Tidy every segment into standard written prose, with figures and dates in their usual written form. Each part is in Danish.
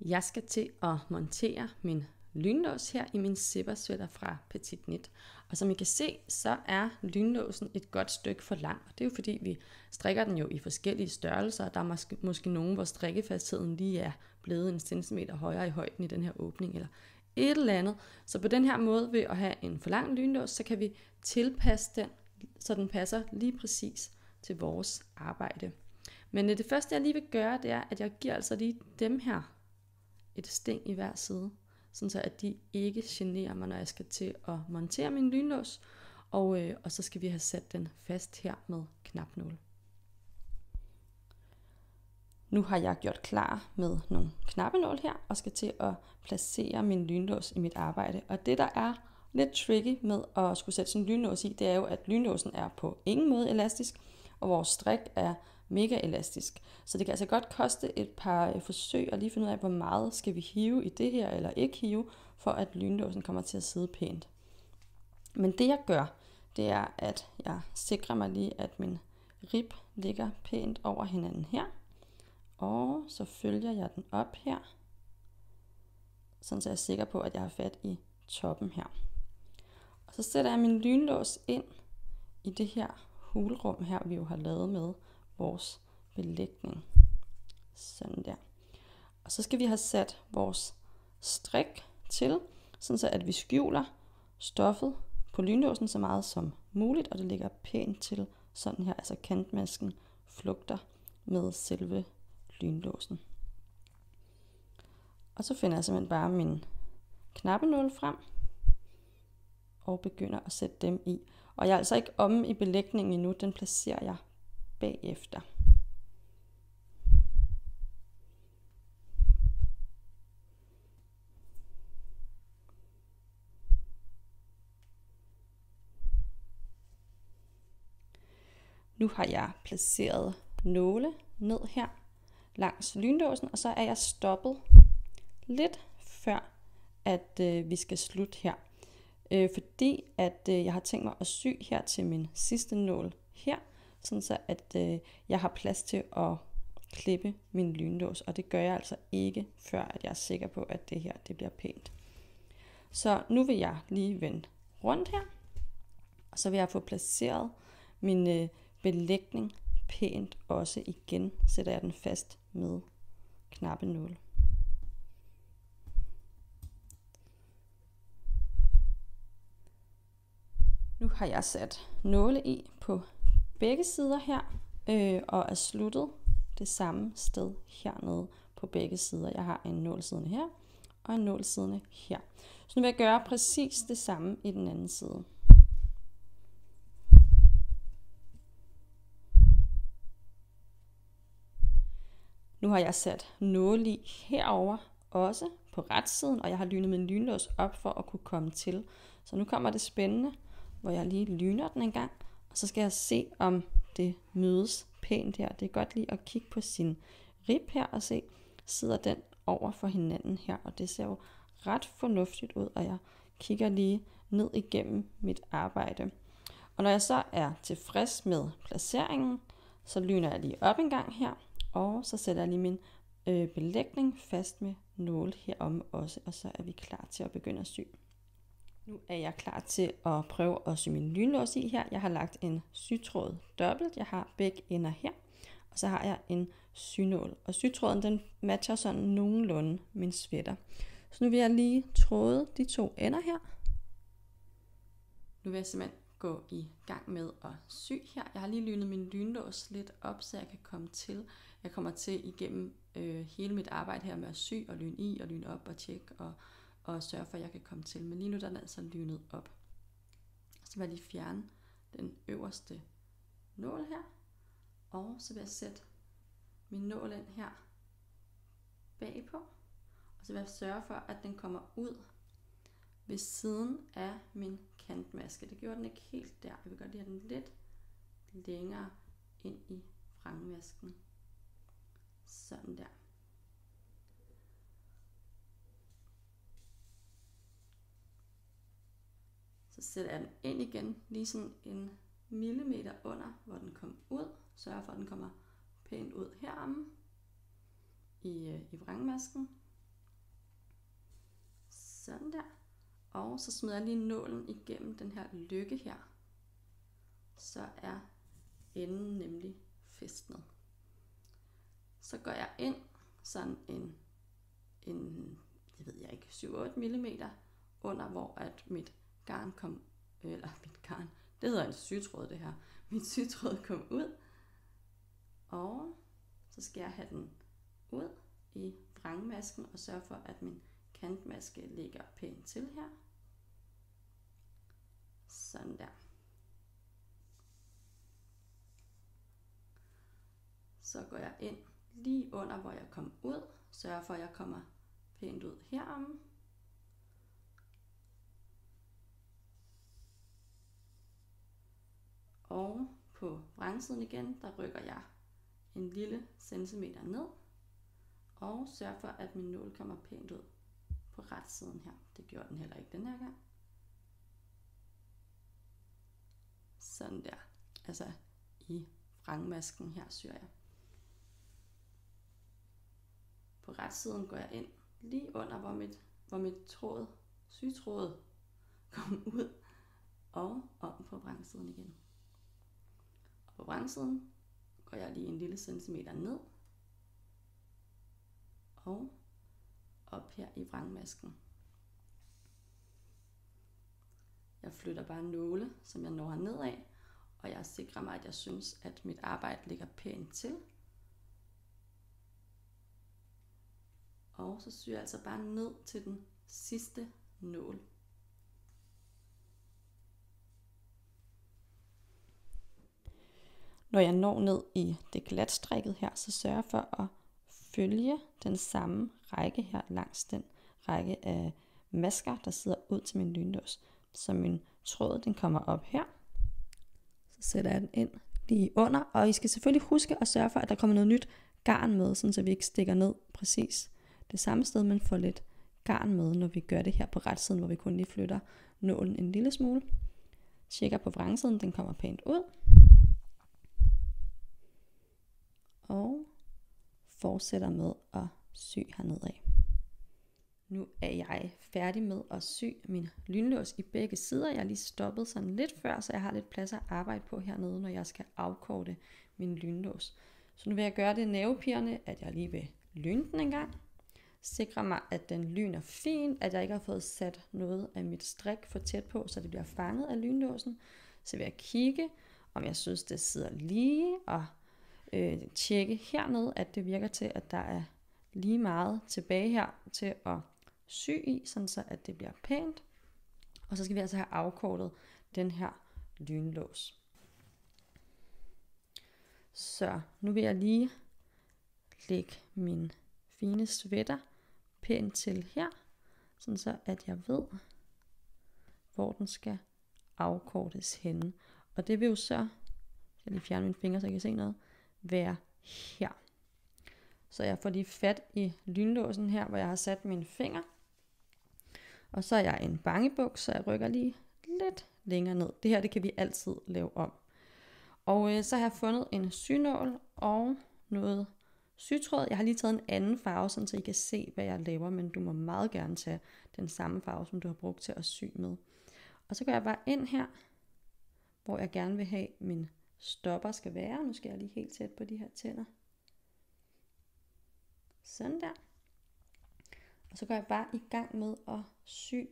Jeg skal til at montere min lynlås her i min zippersweater fra Petit Knit. Og som I kan se, så er lynlåsen et godt stykke for lang. Og det er jo fordi, vi strikker den jo i forskellige størrelser. Der er måske nogen, hvor strikkefastheden lige er blevet en centimeter højere i højden i den her åbning, eller et eller andet. Så på den her måde, ved at have en for lang lynlås, så kan vi tilpasse den, så den passer lige præcis til vores arbejde. Men det første, jeg lige vil gøre, det er, at jeg giver altså lige dem her et sting i hver side, sådan så at de ikke generer mig, når jeg skal til at montere min lynlås, og så skal vi have sat den fast her med knapnål. Nu har jeg gjort klar med nogle knappenål her, og skal til at placere min lynlås i mit arbejde. Og det, der er lidt tricky med at skulle sætte sådan en lynlås i, det er jo, at lynlåsen er på ingen måde elastisk, og vores strik er mega elastisk. Så det kan altså godt koste et par forsøg at lige finde ud af, hvor meget skal vi hive i det her, eller ikke hive, for at lynlåsen kommer til at sidde pænt. Men det jeg gør, det er, at jeg sikrer mig lige, at min rib ligger pænt over hinanden her. Og så følger jeg den op her, sådan så jeg er sikker på, at jeg har fat i toppen her. Og så sætter jeg min lynlås ind i det her hulrum her, vi jo har lavet med vores belægning. Sådan der. Og så skal vi have sat vores strik til, sådan så at vi skjuler stoffet på lynlåsen så meget som muligt, og det ligger pænt til sådan her, altså kantmasken flugter med selve lynlåsen. Og så finder jeg simpelthen bare min knappenål frem og begynder at sætte dem i. Og jeg er altså ikke omme i belægningen endnu, den placerer jeg bagefter. Nu har jeg placeret nåle ned her langs lynlåsen, og så er jeg stoppet lidt før, at vi skal slutte her. Fordi at jeg har tænkt mig at sy her til min sidste nål her, sådan så at jeg har plads til at klippe min lynlås, og det gør jeg altså ikke, før at jeg er sikker på, at det her det bliver pænt. Så nu vil jeg lige vende rundt her, og så vil jeg få placeret min belægning pænt også igen, sætter jeg den fast med knappenål. Nu har jeg sat nåle i på begge sider her, og er sluttet det samme sted hernede på begge sider. Jeg har en nål siddende her, og en nål siddende her. Så nu vil jeg gøre præcis det samme i den anden side. Nu har jeg sat nåle i herover også på retsiden, og jeg har lynet min lynlås op for at kunne komme til. Så nu kommer det spændende, hvor jeg lige lyner den en gang, og så skal jeg se, om det mødes pænt her. Det er godt lige at kigge på sin rib her og se, sidder den over for hinanden her, og det ser jo ret fornuftigt ud, og jeg kigger lige ned igennem mit arbejde. Og når jeg så er tilfreds med placeringen, så lyner jeg lige op en gang her, og så sætter jeg lige min belægning fast med nåle herom også, og så er vi klar til at begynde at sy. Nu er jeg klar til at prøve at sy min lynlås i her. Jeg har lagt en sytråd dobbelt. Jeg har begge ender her. Og så har jeg en synål. Og sytråden den matcher sådan nogenlunde min sweater. Så nu vil jeg lige tråde de to ender her. Nu vil jeg simpelthen gå i gang med at sy her. Jeg har lige lynet min lynlås lidt op, så jeg kan komme til. Jeg kommer til igennem hele mit arbejde her med at sy og lyne i og lyne op og tjekke og sørge for, at jeg kan komme til. Men lige nu der er den altså lynet op. Så vil jeg lige fjerne den øverste nål her. Og så vil jeg sætte min nål ind her bagpå. Og så vil jeg sørge for, at den kommer ud ved siden af min kantmaske. Det gjorde den ikke helt der. Jeg vil godt lige have den lidt længere ind i vrangmasken. Sådan der. Så sætter jeg den ind igen, lige sådan en millimeter under, hvor den kom ud. Sørger for, at den kommer pænt ud heromme i vrangmasken. Sådan der. Og så smider jeg lige nålen igennem den her lykke her. Så er enden nemlig fæstnet. Så går jeg ind sådan en det ved jeg ikke, 7-8 mm under, hvor at mit garn kom, eller mit garn, det hedder en sytråd det her, mit sytråd kom ud, og så skal jeg have den ud i vrangmasken og sørge for, at min kantmaske ligger pænt til her. Sådan der. Så går jeg ind lige under, hvor jeg kom ud, sørger for, at jeg kommer pænt ud herom. Og på vrangsiden igen, der rykker jeg en lille centimeter ned, og sørger for, at min nål kommer pænt ud på retsiden her. Det gjorde den heller ikke den her gang. Sådan der. Altså i vrangmasken her syr jeg. På retsiden går jeg ind lige under, hvor mit sytråd kom ud, og om på vrangsiden igen. Og på vrangsiden går jeg lige en lille centimeter ned, og op her i vrangmasken. Jeg flytter bare nåle, som jeg når herned af, og jeg sikrer mig, at jeg synes, at mit arbejde ligger pænt til. Og så syr jeg altså bare ned til den sidste nål. Når jeg når ned i det glatstrikket her, så sørger jeg for at følge den samme række her langs den række af masker, der sidder ud til min lynlås. Så min tråd, den kommer op her. Så sætter jeg den ind lige under, og I skal selvfølgelig huske at sørge for, at der kommer noget nyt garn med, så vi ikke stikker ned præcis det samme sted, men får lidt garn med, når vi gør det her på retsiden, hvor vi kun lige flytter nålen en lille smule. Tjekker på vrangsiden, den kommer pænt ud. Og fortsætter med at sy hernede af. Nu er jeg færdig med at sy min lynlås i begge sider. Jeg har lige stoppet sådan lidt før, så jeg har lidt plads at arbejde på hernede, når jeg skal afkorte min lynlås. Så nu vil jeg gøre det nervepirrende, at jeg lige vil lyne den en gang. Sikre mig, at den lyner fint, at jeg ikke har fået sat noget af mit strik for tæt på, så det bliver fanget af lynlåsen. Så vil jeg kigge, om jeg synes, det sidder lige, og tjekke hernede, at det virker til, at der er lige meget tilbage her til at sy i, sådan så at det bliver pænt. Og så skal vi altså have afkortet den her lynlås. Så nu vil jeg lige lægge min fine sweater pænt til her, sådan så at jeg ved, hvor den skal afkortes henne. Og det vil jo så, jeg lige fjerne mine fingre, så jeg kan se noget, være her. Så jeg får lige fat i lynlåsen her, hvor jeg har sat mine fingre. Og så er jeg en bangebuk, så jeg rykker lige lidt længere ned. Det her, det kan vi altid lave om. Og så har jeg fundet en synål og noget sytråd. Jeg har lige taget en anden farve, så I kan se, hvad jeg laver, men du må meget gerne tage den samme farve, som du har brugt til at sy med. Og så går jeg bare ind her, hvor jeg gerne vil have min stopper skal være. Nu skal jeg lige helt tæt på de her tænder. Sådan der. Og så går jeg bare i gang med at sy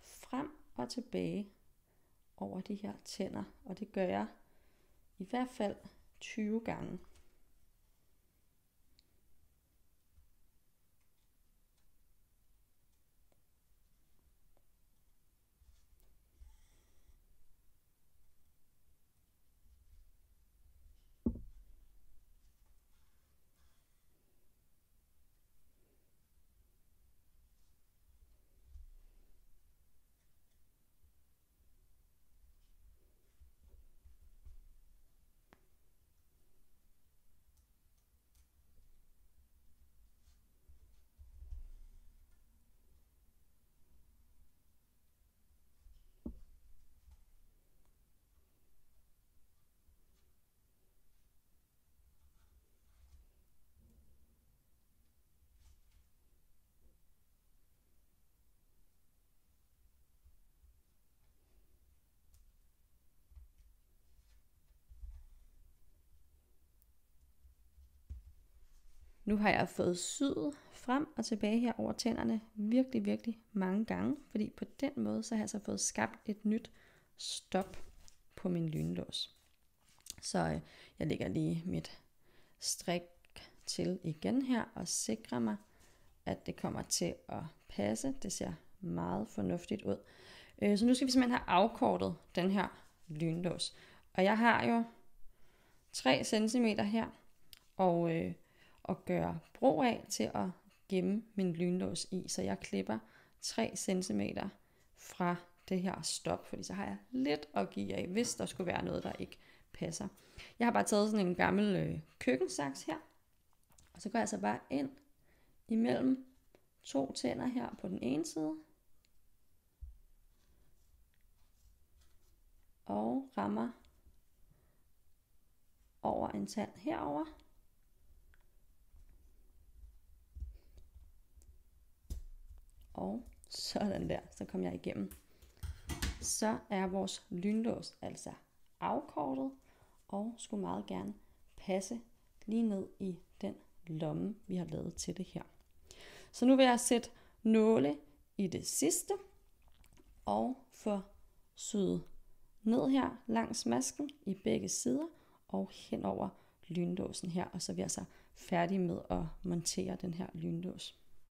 frem og tilbage over de her tænder. Og det gør jeg i hvert fald 20 gange. Nu har jeg fået syet frem og tilbage her over tænderne virkelig, virkelig mange gange, fordi på den måde så har jeg så fået skabt et nyt stop på min lynlås. Så jeg lægger lige mit strik til igen her og sikrer mig, at det kommer til at passe. Det ser meget fornuftigt ud. Så nu skal vi simpelthen have afkortet den her lynlås. Og jeg har jo 3 cm her og gøre brug af til at gemme min lynlås i. Så jeg klipper 3 cm fra det her stop, fordi så har jeg lidt at give af, hvis der skulle være noget, der ikke passer. Jeg har bare taget sådan en gammel køkkensaks her, og så går jeg så bare ind imellem 2 tænder her på den ene side, og rammer over en tand herover. Og sådan der, så kom jeg igennem. Så er vores lynlås altså afkortet, og skulle meget gerne passe lige ned i den lomme, vi har lavet til det her. Så nu vil jeg sætte nåle i det sidste, og få syet ned her langs masken i begge sider, og hen over lynlåsen her, og så er vi altså færdige med at montere den her lynlås.